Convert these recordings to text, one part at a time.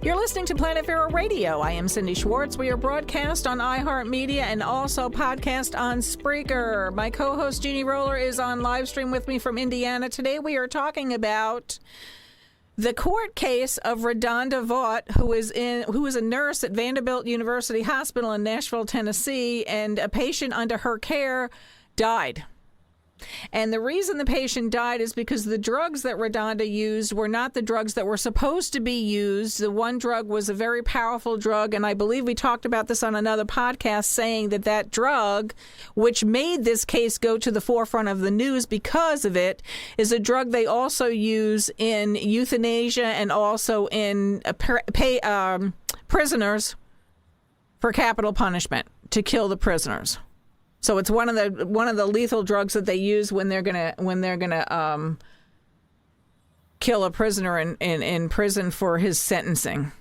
You're listening to Planet Pharaoh Radio. I am Cindy Schwartz. We are broadcast on iHeartMedia and also podcast on Spreaker. My co-host Jeannie Roller is on live stream with me from Indiana. Today we are talking about the court case of RaDonda Vaught, who is a nurse at Vanderbilt University Hospital in Nashville, Tennessee, and a patient under her care died. And the reason the patient died is because the drugs that RaDonda used were not the drugs that were supposed to be used. The one drug was a very powerful drug, and I believe we talked about this on another podcast, saying that that drug, which made this case go to the forefront of the news because of it, is a drug they also use in euthanasia and also in prisoners for capital punishment, to kill the prisoners. So it's one of the lethal drugs that they use when they're gonna kill a prisoner in prison for his sentencing.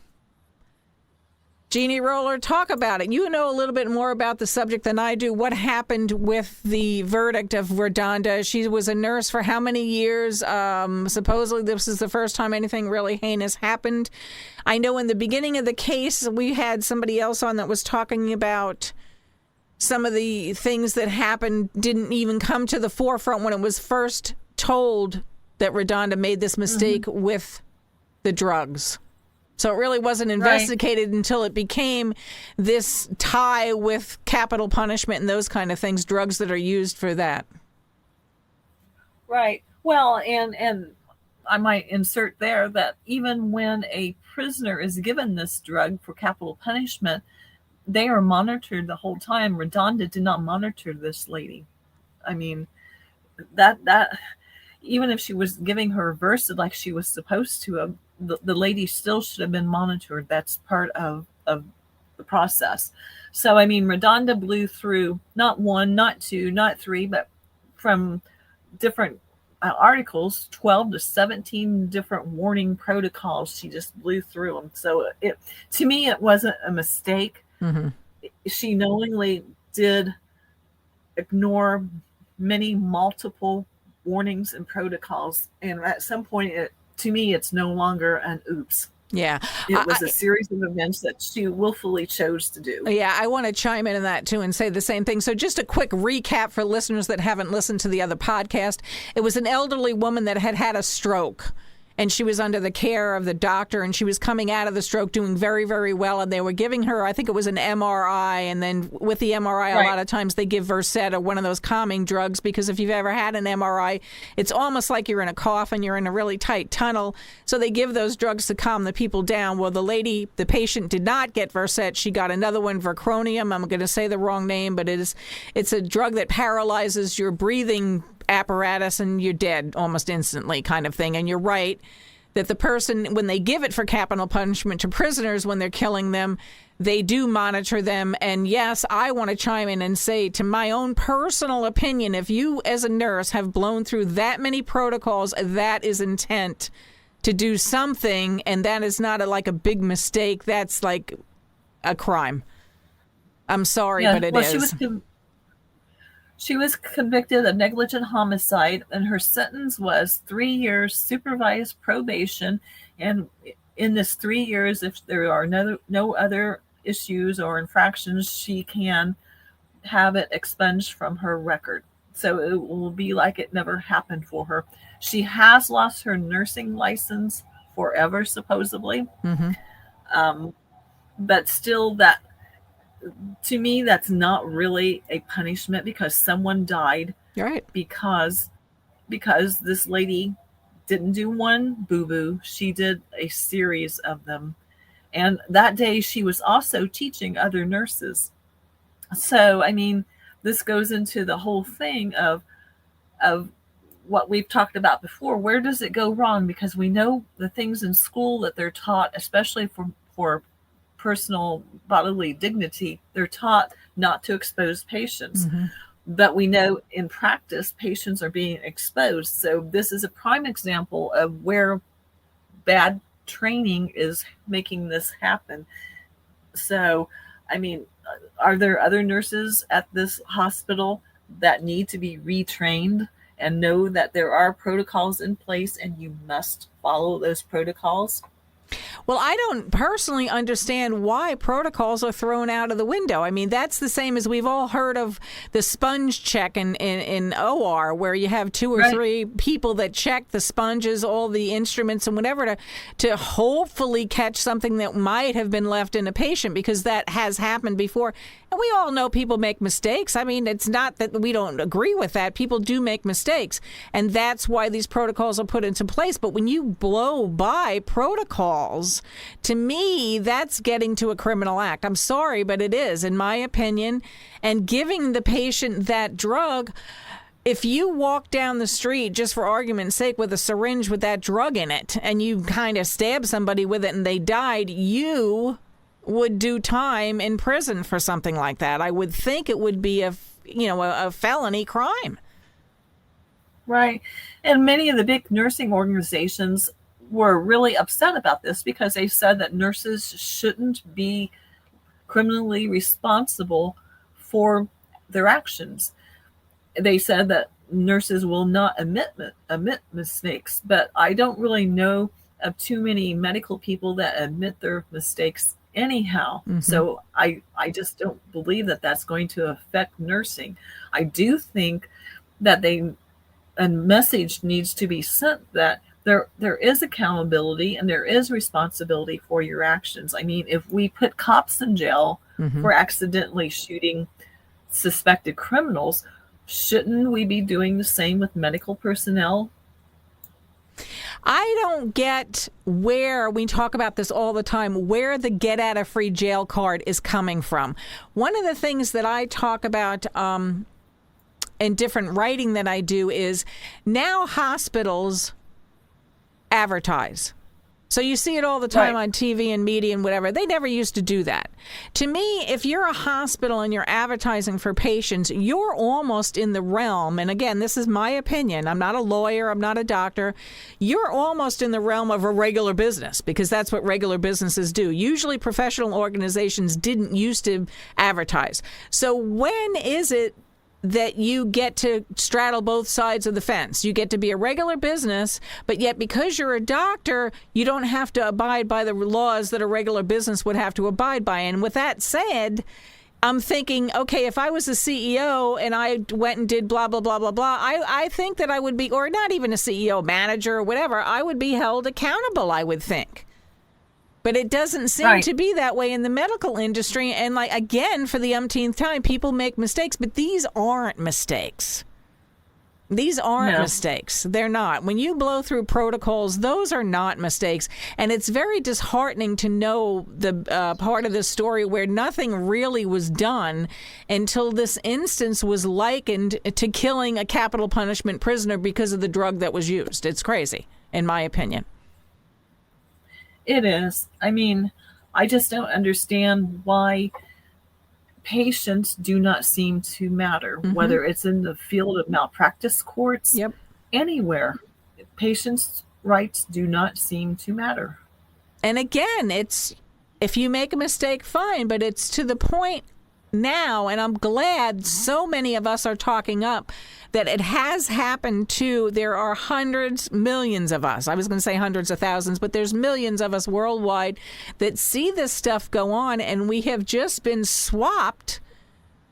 Jeannie Roller, talk about it. You know a little bit more about the subject than I do. What happened with the verdict of RaDonda? She was a nurse for how many years? Supposedly this is the first time anything really heinous happened. I know in the beginning of the case we had somebody else on that was talking about some of the things that happened didn't even come to the forefront when it was first told that RaDonda made this mistake with the drugs. So it really wasn't investigated until it became this tie with capital punishment and those kind of things, drugs that are used for that. Right. Well, and I might insert there that even when a prisoner is given this drug for capital punishment, they are monitored the whole time. RaDonda did not monitor this lady. I mean, that even if she was giving her Versed like she was supposed to, the lady still should have been monitored. That's part of the process. So, I mean, RaDonda blew through not one, not two, not three, but from different articles, 12 to 17 different warning protocols. She just blew through them. So to me, it wasn't a mistake. Mm-hmm. She knowingly did ignore multiple warnings and protocols. And at some point, to me, it's no longer an oops. Yeah. It was a series of events that she willfully chose to do. Yeah, I want to chime in on that too and say the same thing. So just a quick recap for listeners that haven't listened to the other podcast. It was an elderly woman that had had a stroke, and she was under the care of the doctor, and she was coming out of the stroke doing very, very well. And they were giving her, I think it was an MRI. And then with the MRI, a lot of times they give Versed or one of those calming drugs, because if you've ever had an MRI, it's almost like you're in a coffin, you're in a really tight tunnel. So they give those drugs to calm the people down. Well, the patient did not get Versed. She got another one, Vercronium. I'm going to say the wrong name, but it's a drug that paralyzes your breathing apparatus and you're dead almost instantly, kind of thing. And you're right that the person, when they give it for capital punishment to prisoners when they're killing them, they do monitor them. And yes, I want to chime in and say, to my own personal opinion, if you as a nurse have blown through that many protocols, that is intent to do something, and that is not like a big mistake. That's like a crime. I'm sorry, but it is. She was convicted of negligent homicide, and her sentence was 3 years supervised probation. And in this 3 years, if there are no other issues or infractions, she can have it expunged from her record. So it will be like it never happened for her. She has lost her nursing license forever, supposedly. Mm-hmm. But still, that, to me, that's not really a punishment, because someone died. Right. Because this lady didn't do one boo-boo. She did a series of them. And that day she was also teaching other nurses. So, I mean, this goes into the whole thing of what we've talked about before. Where does it go wrong? Because we know the things in school that they're taught, especially for personal bodily dignity, they're taught not to expose patients. Mm-hmm. But we know in practice, patients are being exposed. So this is a prime example of where bad training is making this happen. So, I mean, are there other nurses at this hospital that need to be retrained and know that there are protocols in place and you must follow those protocols? Well, I don't personally understand why protocols are thrown out of the window. I mean, that's the same as we've all heard of the sponge check in OR, where you have 2 or 3 people that check the sponges, all the instruments and whatever to hopefully catch something that might have been left in a patient, because that has happened before. And we all know people make mistakes. I mean, it's not that we don't agree with that. People do make mistakes. And that's why these protocols are put into place. But when you blow by protocols, to me, that's getting to a criminal act. I'm sorry, but it is, in my opinion. And giving the patient that drug, if you walk down the street, just for argument's sake, with a syringe with that drug in it, and you kind of stab somebody with it and they died, you would do time in prison for something like that. I would think it would be a felony crime. Right. And many of the big nursing organizations were really upset about this, because they said that nurses shouldn't be criminally responsible for their actions. They said that nurses will not admit mistakes, but I don't really know of too many medical people that admit their mistakes anyhow. Mm-hmm. So I just don't believe that that's going to affect nursing. I do think that a message needs to be sent that there is accountability and there is responsibility for your actions. I mean, if we put cops in jail for accidentally shooting suspected criminals, shouldn't we be doing the same with medical personnel? I don't get where, we talk about this all the time, where the get out of free jail card is coming from. One of the things that I talk about in different writing that I do is now hospitals advertise. So you see it all the time on TV and media and whatever. They never used to do that. To me, if you're a hospital and you're advertising for patients, you're almost in the realm, and again, this is my opinion. I'm not a lawyer. I'm not a doctor. You're almost in the realm of a regular business, because that's what regular businesses do. Usually professional organizations didn't used to advertise. So when is it that you get to straddle both sides of the fence? You get to be a regular business, but yet because you're a doctor, you don't have to abide by the laws that a regular business would have to abide by. And with that said, I'm thinking, okay, if I was a CEO and I went and did blah, blah, blah, blah, blah, I think that I would be, or not even a CEO, manager or whatever, I would be held accountable, I would think. But it doesn't seem to be that way in the medical industry. And like, again, for the umpteenth time, people make mistakes, but these aren't mistakes. These aren't mistakes. They're not. When you blow through protocols, those are not mistakes. And it's very disheartening to know the part of the story where nothing really was done until this instance was likened to killing a capital punishment prisoner because of the drug that was used. It's crazy, in my opinion. It is. I mean, I just don't understand why patients do not seem to matter, whether it's in the field of malpractice courts, anywhere. Patients' rights do not seem to matter. And again, it's, if you make a mistake, fine, but it's to the point now, and I'm glad so many of us are talking up, that it has happened to, there are hundreds, millions of us. I was going to say hundreds of thousands, but there's millions of us worldwide that see this stuff go on, and we have just been swapped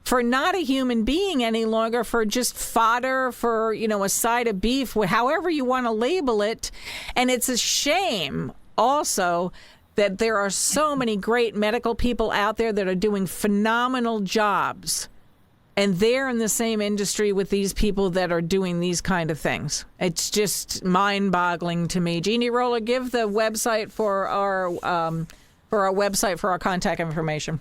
for not a human being any longer, for just fodder, for, a side of beef, however you want to label it. And it's a shame also that there are so many great medical people out there that are doing phenomenal jobs, and they're in the same industry with these people that are doing these kind of things. It's just mind-boggling to me. Jeannie Roller, give the website for our contact information.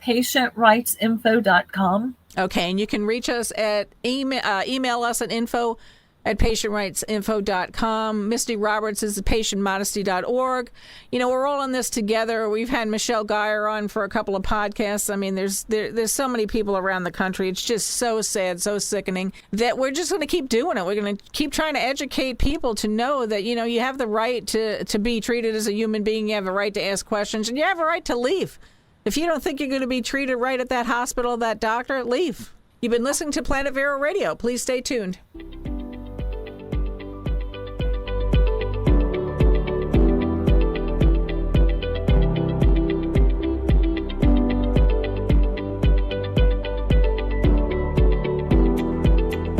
PatientRightsInfo.com. Okay, and you can reach us at email us at info@patientrightsinfo.com. Misty Roberts is at patientmodesty.org. We're all in this together. We've had Michelle Geyer on for a couple of podcasts. I mean, there's so many people around the country. It's just so sad, so sickening, that we're just going to keep doing it. We're going to keep trying to educate people to know that, you have the right to be treated as a human being. You have a right to ask questions, and you have a right to leave. If you don't think you're going to be treated right at that hospital, that doctor, leave. You've been listening to Planet Vero Radio. Please stay tuned.